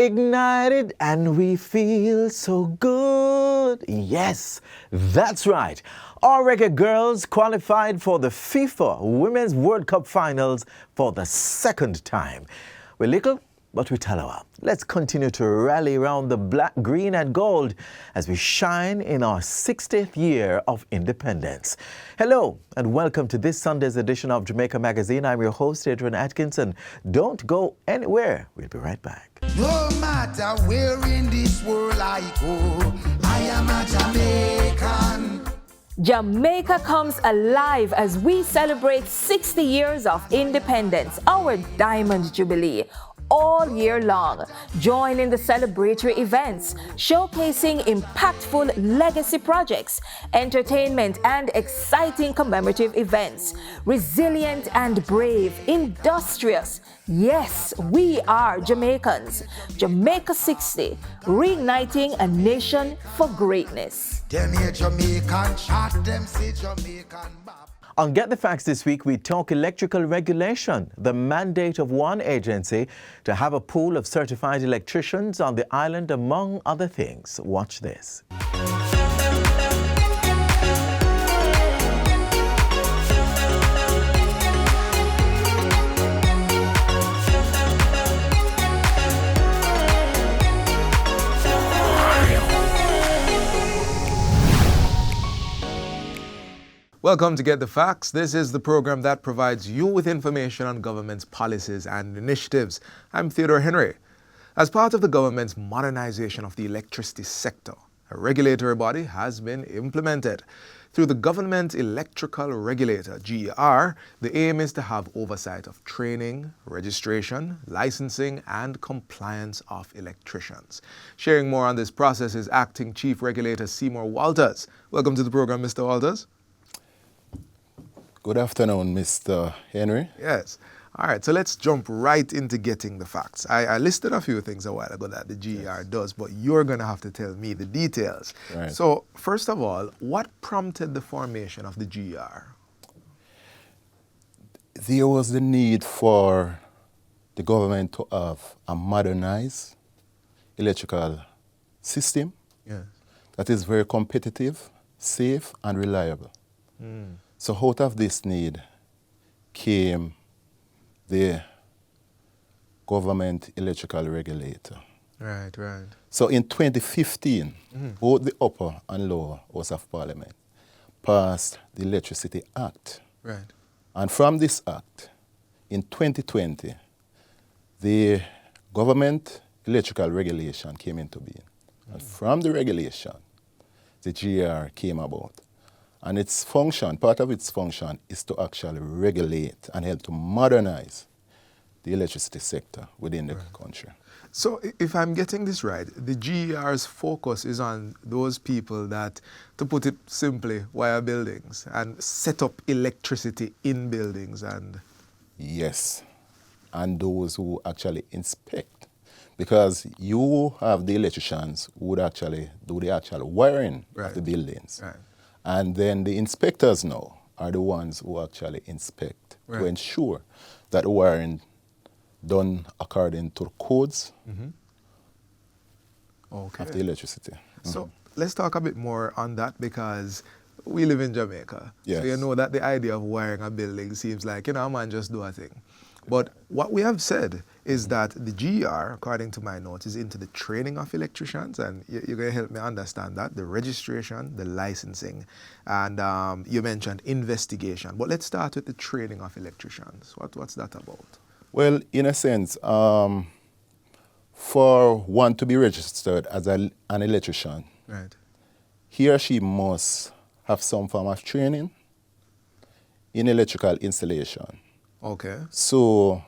Ignited and we feel so good. Yes, that's right. Our reggae girls qualified for the FIFA Women's World Cup Finals for the second time. We're little, but we tell our. Let's continue to rally around the black, green and gold as we shine in our 60th year of independence. Hello and welcome to this Sunday's edition of Jamaica Magazine. I'm your host, Adrian Atkinson. Don't go anywhere. We'll be right back. No matter where in this world I go, I am a Jamaican. Jamaica comes alive as we celebrate 60 years of independence, our Diamond Jubilee, all year long. Join in the celebratory events, showcasing impactful legacy projects, entertainment and exciting commemorative events. Resilient and brave, industrious. Yes, we are Jamaicans. Jamaica 60, reigniting a nation for greatness. Them here Jamaican chat, them say Jamaican bap. On Get the Facts this week, we talk electrical regulation, the mandate of one agency to have a pool of certified electricians on the island, among other things. Watch this. Welcome to Get the Facts. This is the program that provides you with information on government's policies and initiatives. I'm Theodore Henry. As part of the government's modernization of the electricity sector, a regulatory body has been implemented. Through the Government Electrical Regulator, GER, the aim is to have oversight of training, registration, licensing, and compliance of electricians. Sharing more on this process is Acting Chief Regulator Seymour Walters. Welcome to the program, Mr. Walters. Good afternoon, Mr. Henry. Yes. All right, so let's jump right into getting the facts. I listed a few things a while ago that the GER does, but you're going to have to tell me the details. Right. So, first of all, what prompted the formation of the GER? There was the need for the government to have a modernized electrical system that is very competitive, safe, and reliable. So out of this need came the Government Electrical Regulator. Right. So in 2015, both the upper and lower House of Parliament passed the Electricity Act. Right. And from this act, in 2020, the Government Electrical Regulation came into being. And from the regulation, the GR came about. And its function, part of its function, is to actually regulate and help to modernize the electricity sector within the country. So if I'm getting this right, the GER's focus is on those people that, to put it simply, wire buildings and set up electricity in buildings and... Yes, and those who actually inspect. Because you have the electricians who would actually do the actual wiring of the buildings. Right. And then the inspectors now are the ones who actually inspect to ensure that the wiring done according to the codes of the electricity. So let's talk a bit more on that because we live in Jamaica. Yes. So you know that the idea of wiring a building seems like, a man just do a thing. But what we have said is that the GR, according to my notes, is into the training of electricians, and you're going to help me understand that, the registration, the licensing, and you mentioned investigation. But let's start with the training of electricians. What's that about? Well, in a sense, for one to be registered as an electrician, he or she must have some form of training in electrical installation. Okay. So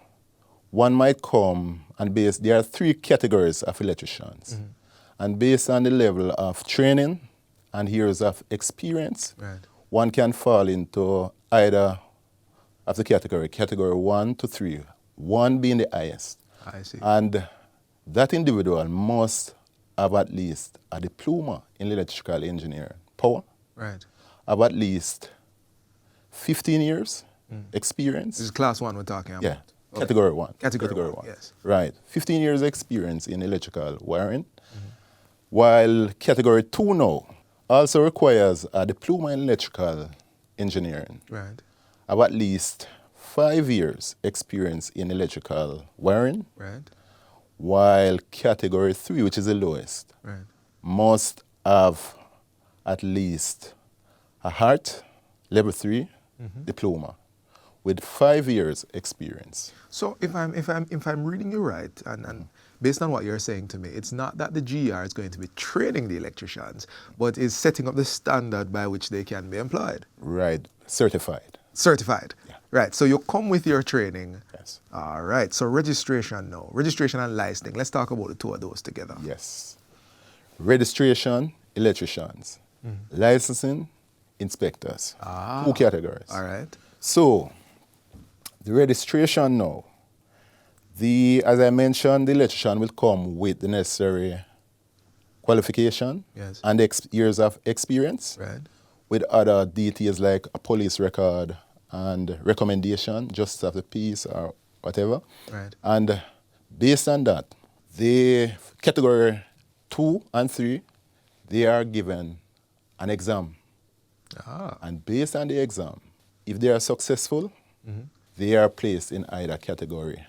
one might come and there are three categories of electricians. And based on the level of training and years of experience, one can fall into either of the category 1 to 3, 1 being the highest. I see. And that individual must have at least a diploma in electrical engineering, power, have at least 15 years experience. This is class 1 we're talking about. Yeah. Category 1. Category one, yes. Right. 15 years experience in electrical wiring. While Category 2 now also requires a diploma in electrical engineering. Right. Have at least 5 years experience in electrical wiring. Right. While Category 3, which is the lowest, Right. must have at least a HART level 3 diploma with 5 years experience. So if I'm reading you right, and based on what you're saying to me, it's not that the GR is going to be training the electricians, but is setting up the standard by which they can be employed. Right. Certified. Certified. Yeah. Right. So you come with your training. Yes. All right. So registration now. Registration and licensing. Let's talk about the two of those together. Yes. Registration, electricians. Licensing, inspectors. 2 categories. All right. So, the registration now, as I mentioned, the electrician will come with the necessary qualification Yes. and years of experience, Right. with other details like a police record and recommendation, justice of the peace or whatever. Right. And based on that, the category 2 and 3, they are given an exam. And based on the exam, if they are successful, they are placed in either category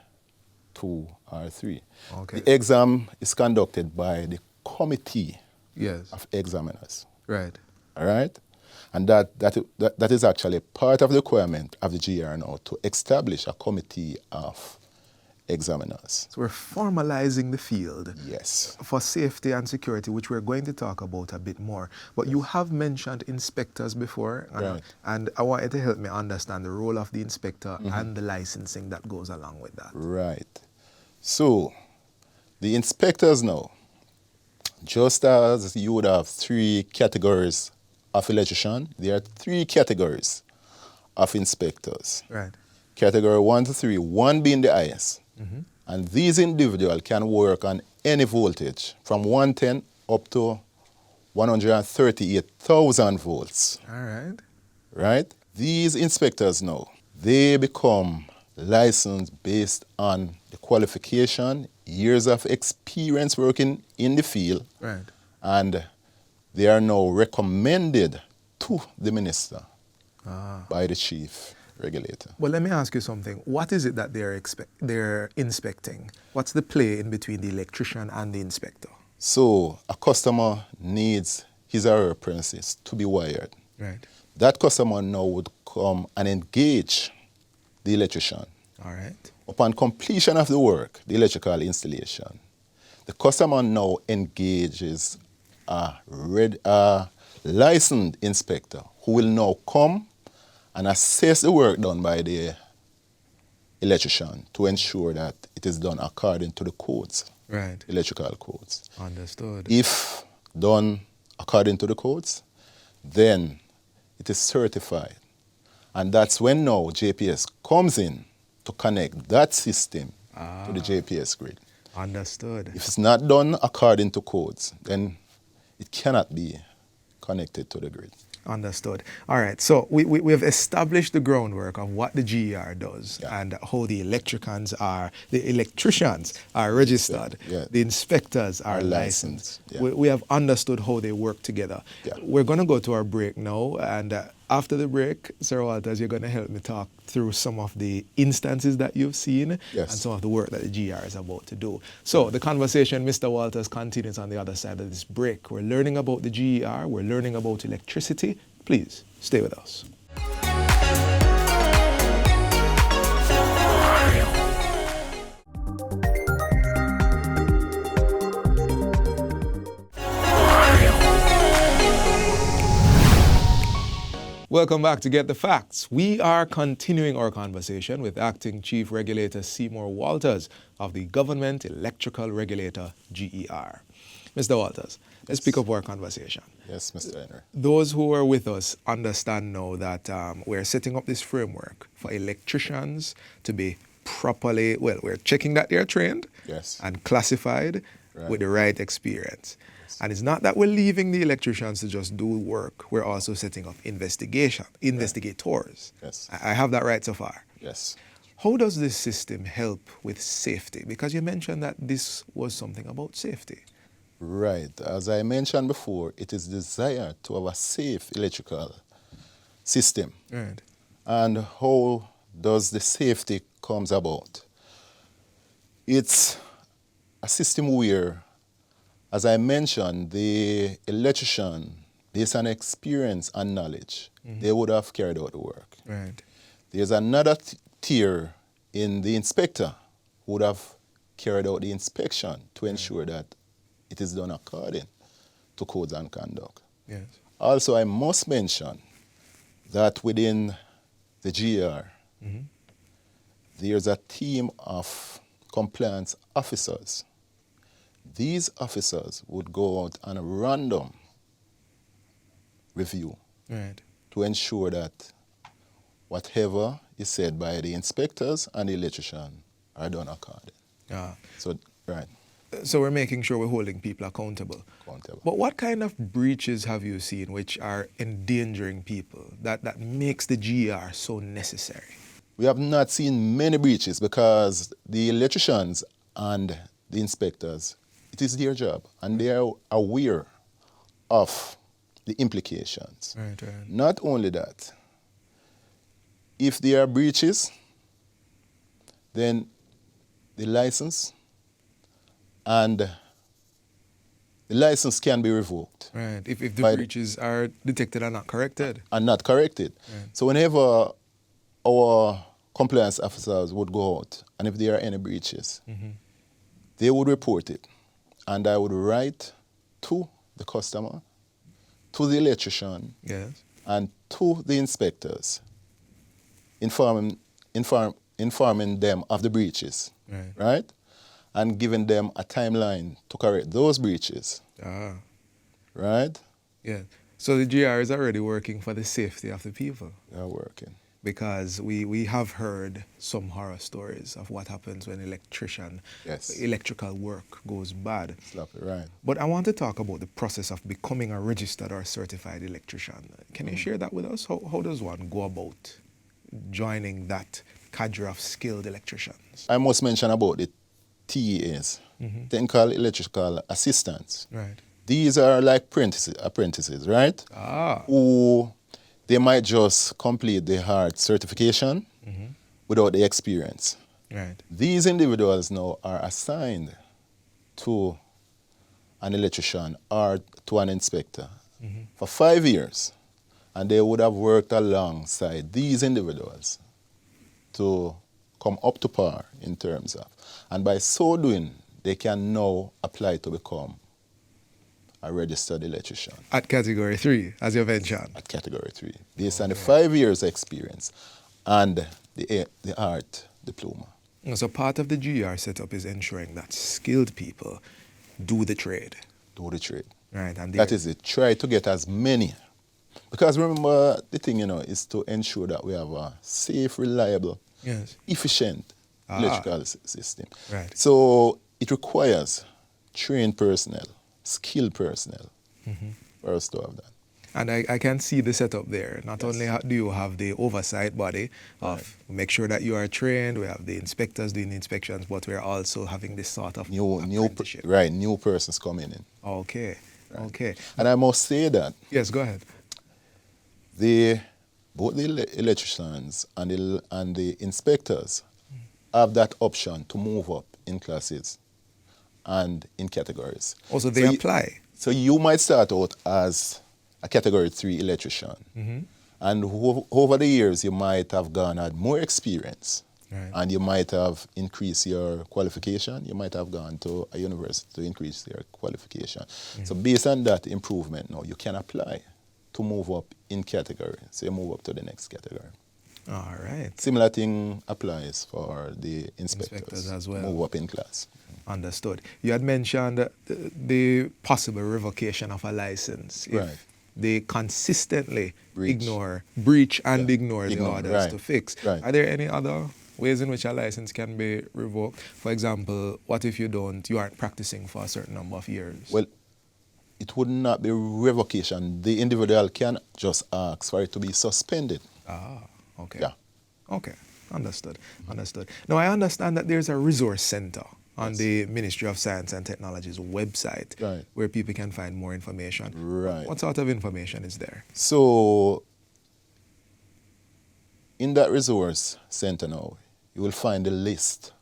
2 or 3. Okay. The exam is conducted by the committee Yes. of examiners. Right. All right? And that is actually part of the requirement of the GR now to establish a committee of examiners. So we're formalizing the field. Yes. For safety and security, which we're going to talk about a bit more. But you have mentioned inspectors before, Right. and I want you to help me understand the role of the inspector and the licensing that goes along with that. Right. So, the inspectors now, just as you would have 3 categories of electrician, there are 3 categories of inspectors. Right. Category 1 to 3, 1 being the highest. And these individuals can work on any voltage from 110 up to 138,000 volts. All right. Right? These inspectors now, they become licensed based on the qualification, years of experience working in the field, Right. and they are now recommended to the minister by the chief regulator. Well, let me ask you something. What is it that they're inspecting? What's the play in between the electrician and the inspector? So a customer needs his or her premises to be wired. Right. That customer now would come and engage the electrician. All right. Upon completion of the work, the electrical installation, the customer now engages a licensed inspector who will now come and assess the work done by the electrician to ensure that it is done according to the codes, Right. electrical codes. Understood. If done according to the codes, then it is certified. And that's when now JPS comes in to connect that system to the JPS grid. Understood. If it's not done according to codes, then it cannot be connected to the grid. Understood. All right. So we have established the groundwork of what the GER does and how the electricians are registered. Yeah. The inspectors are Are licensed. licensed, yeah. We have understood how they work together. Yeah. We're going to go to our break now. And after the break, Sir Walters, you're going to help me talk through some of the instances that you've seen Yes. and some of the work that the GR is about to do. So the conversation, Mr. Walters, continues on the other side of this break. We're learning about the GER. We're learning about electricity. Please stay with us. Welcome back to Get the Facts. We are continuing our conversation with Acting Chief Regulator Seymour Walters of the Government Electrical Regulator, GER. Mr. Walters, let's pick up our conversation. Yes, Mr. Henry. Those who are with us understand now that we're setting up this framework for electricians to be properly, well, we're checking that they're trained Yes. and classified Right. with the right experience. And it's not that we're leaving the electricians to just do work. We're also setting up investigators. Yes. I have that right so far. Yes. How does this system help with safety? Because you mentioned that this was something about safety. Right. As I mentioned before, it is desired to have a safe electrical system. Right. And how does the safety comes about? It's a system where, as I mentioned, the electrician, based on experience and knowledge, they would have carried out the work. Right. There's another tier in the inspector who would have carried out the inspection to ensure that it is done according to codes and conduct. Yes. Also, I must mention that within the GR, there's a team of compliance officers. These officers would go out on a random review Right. to ensure that whatever is said by the inspectors and the electrician are done according. Ah. So, right, So we're making sure we're holding people accountable. accountable. But what kind of breaches have you seen which are endangering people that makes the GR so necessary? We have not seen many breaches because the electricians and the inspectors, it is their job and they are aware of the implications. Right, right. Not only that, if there are breaches, then the license can be revoked Right. If the By- breaches are detected and not corrected. and not corrected. Right. So whenever our compliance officers would go out and if there are any breaches, they would report it. And I would write to the customer, to the electrician, Yes. and to the inspectors, informing them of the breaches, Right. And giving them a timeline to correct those breaches, Ah. right? Yeah. So the GR is already working for the safety of the people. They are working. Because we have heard some horror stories of what happens when Yes. electrical work goes bad. Slap it, right. But I want to talk about the process of becoming a registered or certified electrician. Can you share that with us? How does one go about joining that cadre of skilled electricians? I must mention about the TEAs, technical electrical assistants. Right. These are like apprentices, right? Ah. Who they might just complete the hard certification without the experience. Right. These individuals now are assigned to an electrician or to an inspector for 5 years, and they would have worked alongside these individuals to come up to par in terms of, and by so doing, they can now apply to become a registered electrician At category 3, as you mentioned. at category 3, based on the 5 years experience and the art diploma. So part of the GR setup is ensuring that skilled people do the trade. Do the trade. Right. And That is it. Try to get as many. Because remember, the thing, is to ensure that we have a safe, reliable, Yes. efficient electrical system. Right. So it requires trained personnel, skilled personnel for us to have that. And I can see the setup there. Not Yes. only do you have the oversight body of make sure that you are trained, we have the inspectors doing the inspections, but we're also having this sort of apprenticeship. New persons coming in. Okay. Okay. And I must say that Yes, go ahead. both the electricians and the inspectors have that option to move up in classes and in categories. Also, they So apply. So you might start out as a category 3 electrician. And over the years, you might have had more experience. Right. And you might have increased your qualification. You might have gone to a university to increase your qualification. So based on that improvement now, you can apply to move up in category. So you move up to the next category. All right. Similar thing applies for the inspectors. Inspectors as well. Move up in class. Understood. You had mentioned the possible revocation of a license if Right. they consistently Breach. breach and ignore the Ignore, orders right. to fix. Right. Are there any other ways in which a license can be revoked? For example, what if you aren't practicing for a certain number of years? Well, it would not be revocation. The individual can just ask for it to be suspended. Okay. Yeah. Okay. Understood. Understood. Now, I understand that there's a resource center on the Ministry of Science and Technology's website where people can find more information. Right. What sort of information is there? So, in that resource center now, you will find the list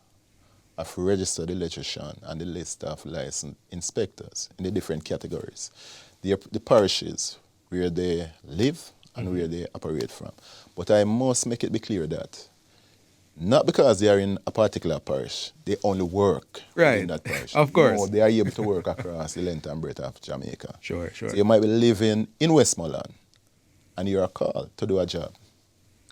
of registered electricians and the list of licensed inspectors in the different categories. The parishes where they live and where they operate from. But I must make it be clear that not because they are in a particular parish, they only work in that parish. Of course. No, they are able to work across the length and breadth of Jamaica. Sure. So you might be living in Westmoreland and you are called to do a job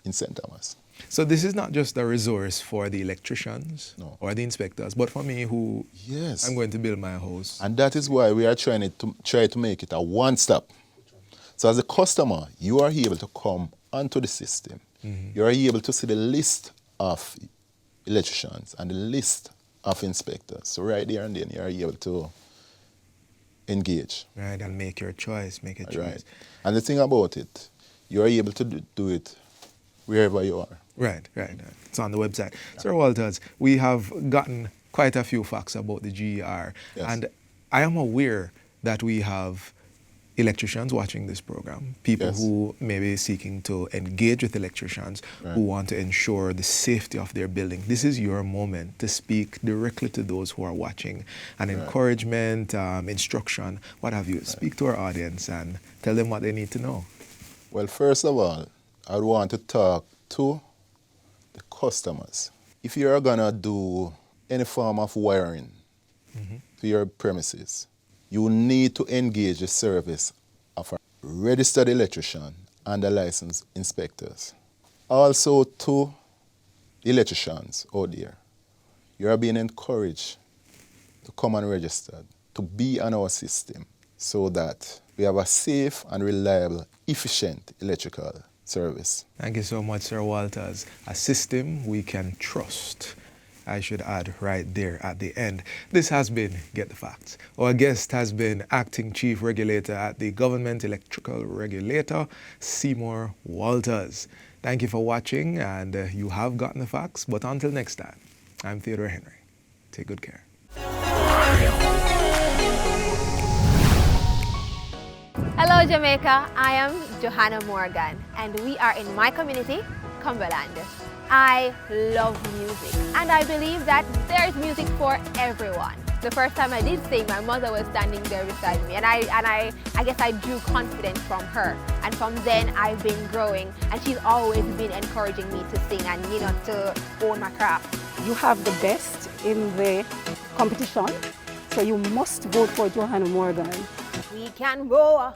in St. Thomas. So this is not just a resource for the electricians or the inspectors, but for me who I'm going to build my house. And that is why we are trying to make it a one-stop. So as a customer, you are able to come onto the system. You are able to see the list of electricians and the list of inspectors. So right there and then you are able to engage. Right, and make your choice, make a choice. Right. And the thing about it, you are able to do it wherever you are. Right. It's on the website. Yeah. Sir Walters, we have gotten quite a few facts about the GER. Yes. And I am aware that we have electricians watching this program, people who may be seeking to engage with electricians, who want to ensure the safety of their building. This is your moment to speak directly to those who are watching, and encouragement, instruction, what have you. Speak to our audience and tell them what they need to know. Well, first of all, I would want to talk to the customers. If you're gonna do any form of wiring to your premises, you need to engage the service of a registered electrician and the licensed inspectors. Also to electricians out there, you are being encouraged to come and register, to be on our system so that we have a safe and reliable, efficient electrical service. Thank you so much, Sir Walters. A system we can trust. I should add right there at the end. This has been Get the Facts. Our guest has been Acting Chief Regulator at the Government Electrical Regulator, Seymour Walters. Thank you for watching, and you have gotten the facts. But until next time, I'm Theodore Henry. Take good care. Hello, Jamaica. I am Johanna Morgan, and we are in my community, Cumberland. I love music, and I believe that there's music for everyone. The first time I did sing, my mother was standing there beside me, and I guess I drew confidence from her. And from then, I've been growing, and she's always been encouraging me to sing and, to own my craft. You have the best in the competition, so you must vote for Johanna Morgan. We can row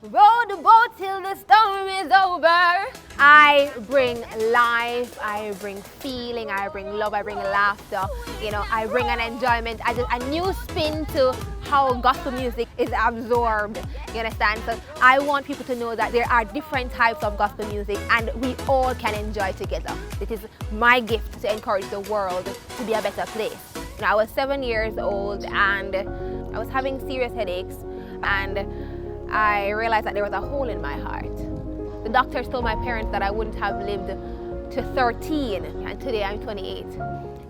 the boat till the storm is over. I bring life, I bring feeling, I bring love, I bring laughter. I bring an enjoyment, a new spin to how gospel music is absorbed. You understand? So I want people to know that there are different types of gospel music and we all can enjoy together. It is my gift to encourage the world to be a better place. I was 7 years old and I was having serious headaches, and I realized that there was a hole in my heart. The doctors told my parents that I wouldn't have lived to 13, and today I'm 28.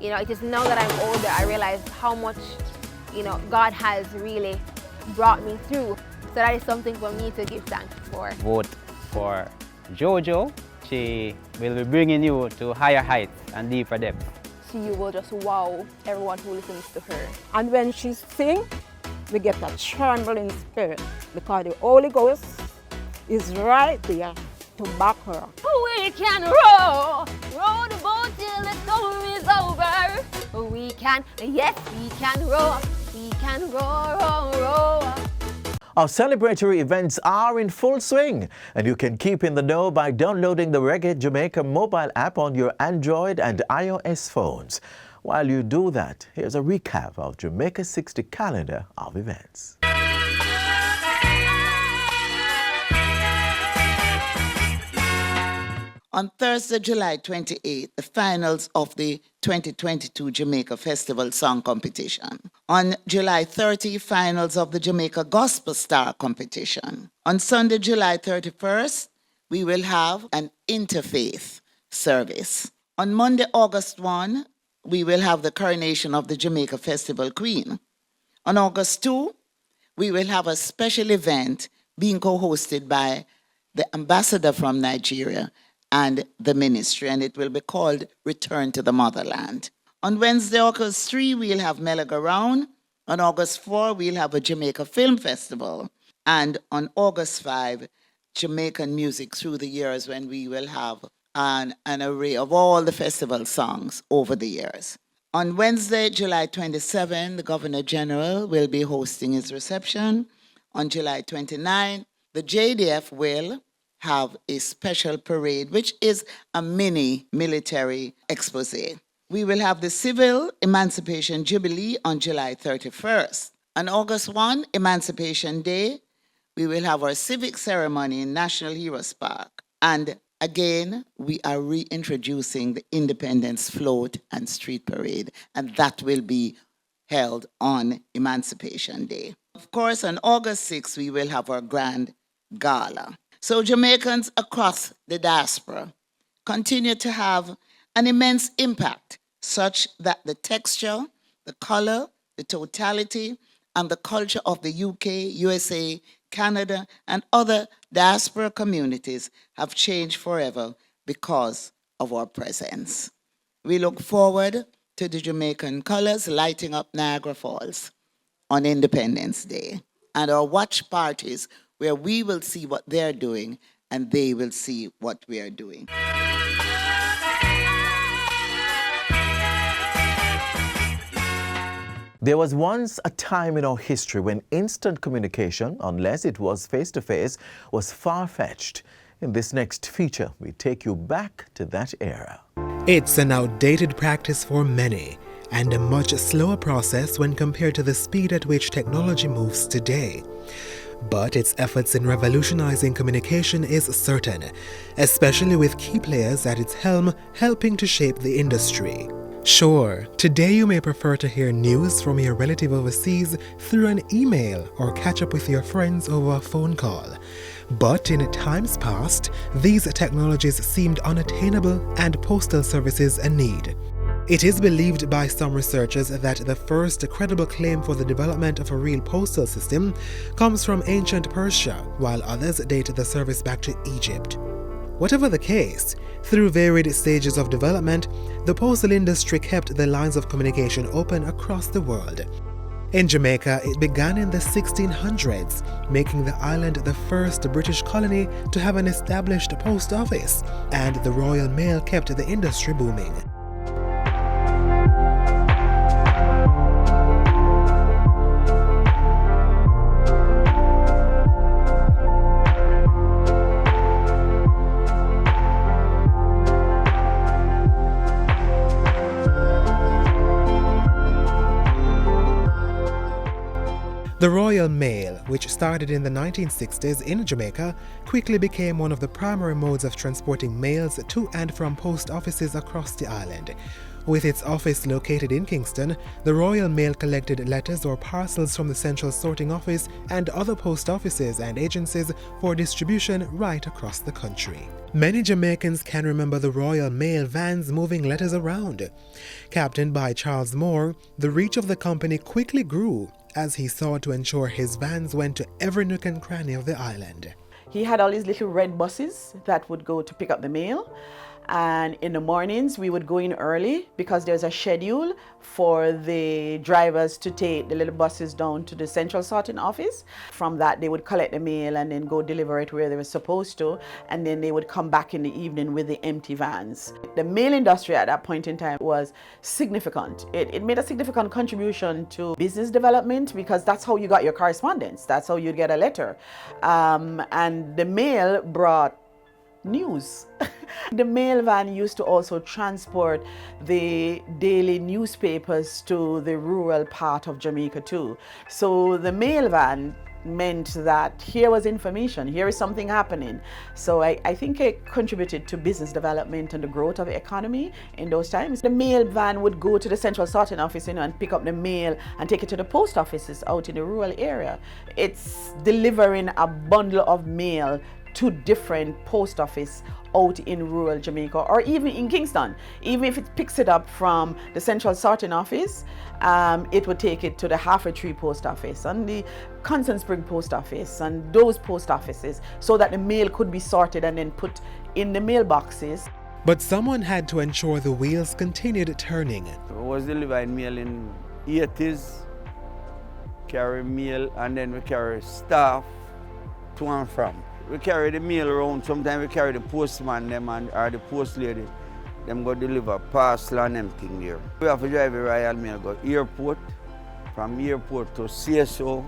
It is now that I'm older, I realize how much, God has really brought me through. So that is something for me to give thanks for. Vote for Jojo. She will be bringing you to higher heights and deeper depths. She will just wow everyone who listens to her. And when she sings, we get a trembling spirit because the Holy Ghost is right there to back her. We can row the boat till the storm is over. We can row. Our celebratory events are in full swing, and you can keep in the know by downloading the Reggae Jamaica mobile app on your Android and iOS phones. While you do that, here's a recap of Jamaica's 60 calendar of events. On Thursday, July 28th, the finals of the 2022 Jamaica Festival Song Competition. On July 30, finals of the Jamaica Gospel Star Competition. On Sunday, July 31st, we will have an interfaith service. On Monday, August 1, we will have the coronation of the Jamaica Festival Queen. On August 2, we will have a special event being co-hosted by the ambassador from Nigeria and the ministry, and it will be called Return to the Motherland. On Wednesday, August 3, we'll have Melaga Round. On August 4, we'll have a Jamaica Film Festival. And on August 5, Jamaican music through the years, when we will have an array of all the festival songs over the years. On Wednesday, July 27, the Governor General will be hosting his reception. On July 29, the JDF will have a special parade, which is a mini military expose. We will have the Civil Emancipation Jubilee on July 31st. On August 1, Emancipation Day, we will have our civic ceremony in National Heroes Park. And again, we are reintroducing the Independence Float and Street Parade, and that will be held on Emancipation Day. Of course, on August 6th, we will have our grand gala. So Jamaicans across the diaspora continue to have an immense impact, such that the texture, the color, the totality, and the culture of the UK, USA, Canada, and other diaspora communities have changed forever because of our presence. We look forward to the Jamaican colors lighting up Niagara Falls on Independence Day, and our watch parties where we will see what they're doing and they will see what we are doing. There was once a time in our history when instant communication, unless it was face-to-face, was far-fetched. In this next feature, we take you back to that era. It's an outdated practice for many, and a much slower process when compared to the speed at which technology moves today. But its efforts in revolutionizing communication is certain, especially with key players at its helm helping to shape the industry. Sure, today you may prefer to hear news from your relative overseas through an email or catch up with your friends over a phone call. But in times past, these technologies seemed unattainable and postal services a need. It is believed by some researchers that the first credible claim for the development of a real postal system comes from ancient Persia, while others date the service back to Egypt. Whatever the case, through varied stages of development, the postal industry kept the lines of communication open across the world. In Jamaica, it began in the 1600s, making the island the first British colony to have an established post office, and the Royal Mail kept the industry booming. The Royal Mail, which started in the 1960s in Jamaica, quickly became one of the primary modes of transporting mails to and from post offices across the island. With its office located in Kingston, the Royal Mail collected letters or parcels from the Central Sorting Office and other post offices and agencies for distribution right across the country. Many Jamaicans can remember the Royal Mail vans moving letters around. Captained by Charles Moore, the reach of the company quickly grew as he sought to ensure his vans went to every nook and cranny of the island. He had all these little red buses that would go to pick up the mail. And in the mornings, we would go in early because there's a schedule for the drivers to take the little buses down to the Central Sorting Office. From that, they would collect the mail and then go deliver it where they were supposed to. And then they would come back in the evening with the empty vans. The mail industry at that point in time was significant. It made a significant contribution to business development because that's how you got your correspondence. That's how you'd get a letter. And the mail brought news. The mail van used to also transport the daily newspapers to the rural part of Jamaica too. So the mail van meant that here was information, here is something happening. So I think it contributed to business development and the growth of the economy in those times. The mail van would go to the Central Sorting Office, and pick up the mail and take it to the post offices out in the rural area. It's delivering a bundle of mail to different post office out in rural Jamaica or even in Kingston. Even if it picks it up from the central sorting office, it would take it to the Halfway Tree post office and the Constant Spring post office and those post offices, so that the mail could be sorted and then put in the mailboxes. But someone had to ensure the wheels continued turning. I was delivering mail in 80s, carry mail, and then we carry staff to and from. We carry the mail around. Sometimes we carry the postman them or the post lady. Them go deliver parcel and them thing there. We have to drive the Royal Mail, go airport, from airport to CSO,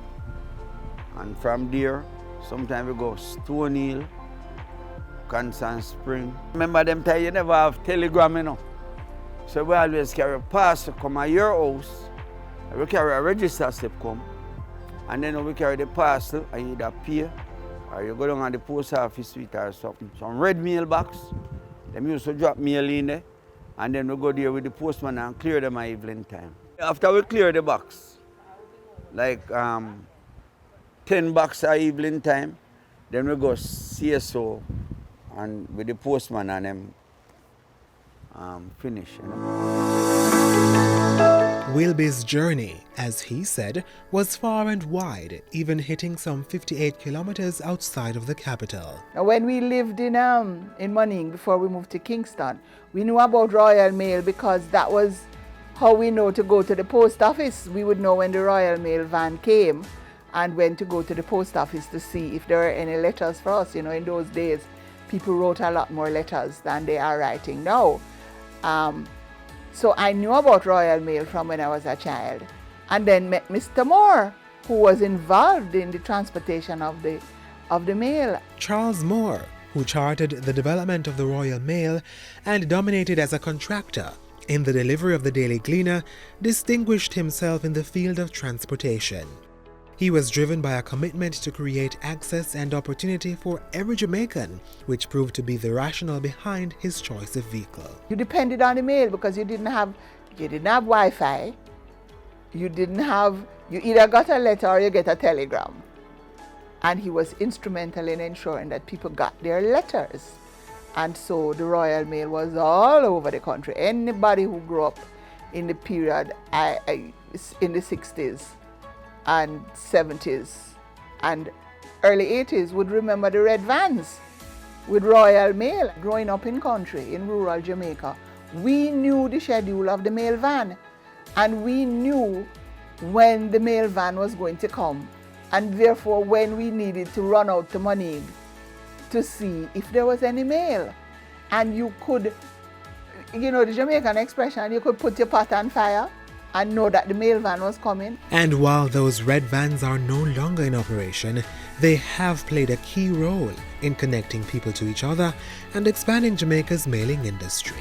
and from there, sometimes we go Stone Hill, Constant Spring. Remember them time you never have telegram, you know. So we always carry a parcel come at your house. We carry a register slip come. And then we carry the parcel and you either pay or you go down on the post office suite or something. Some red mailbox. Them used to drop mail in there. And then we go there with the postman and clear them at evening time. After we clear the box, like 10 boxes at evening time, then we go CSO and with the postman and them finish. You know. Wilby's journey, as he said, was far and wide, even hitting some 58 kilometers outside of the capital. Now, when we lived in Manning before we moved to Kingston, we knew about Royal Mail because that was how we know to go to the post office. We would know when the Royal Mail van came and when to go to the post office to see if there were any letters for us. You know, in those days, people wrote a lot more letters than they are writing now. So I knew about Royal Mail from when I was a child, and then met Mr. Moore, who was involved in the transportation of the mail. Charles Moore, who charted the development of the Royal Mail and dominated as a contractor in the delivery of the Daily Gleaner, distinguished himself in the field of transportation. He was driven by a commitment to create access and opportunity for every Jamaican, which proved to be the rationale behind his choice of vehicle. You depended on the mail because you didn't have Wi-Fi. You either got a letter or you get a telegram. And he was instrumental in ensuring that people got their letters. And so the Royal Mail was all over the country. Anybody who grew up in the period in the 60s and 70s and early 80s would remember the red vans with Royal Mail. Growing up in country, in rural Jamaica, we knew the schedule of the mail van, and we knew when the mail van was going to come, and therefore when we needed to run out to Monig to see if there was any mail. And you could, you know, the Jamaican expression, you could put your pot on fire and know that the mail van was coming. And while those red vans are no longer in operation, they have played a key role in connecting people to each other and expanding Jamaica's mailing industry.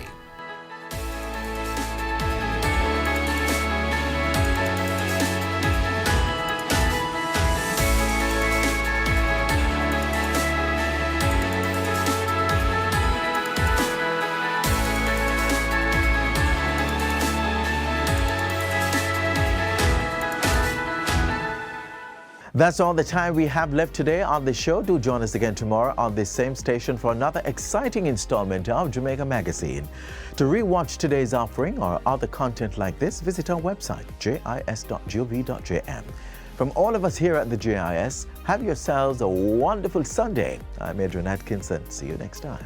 That's all the time we have left today on the show. Do join us again tomorrow on this same station for another exciting installment of Jamaica Magazine. To rewatch today's offering or other content like this, visit our website, jis.gov.jm. From all of us here at the JIS, have yourselves a wonderful Sunday. I'm Adrian Atkinson. See you next time.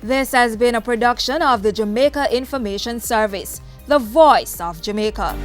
This has been a production of the Jamaica Information Service, the voice of Jamaica.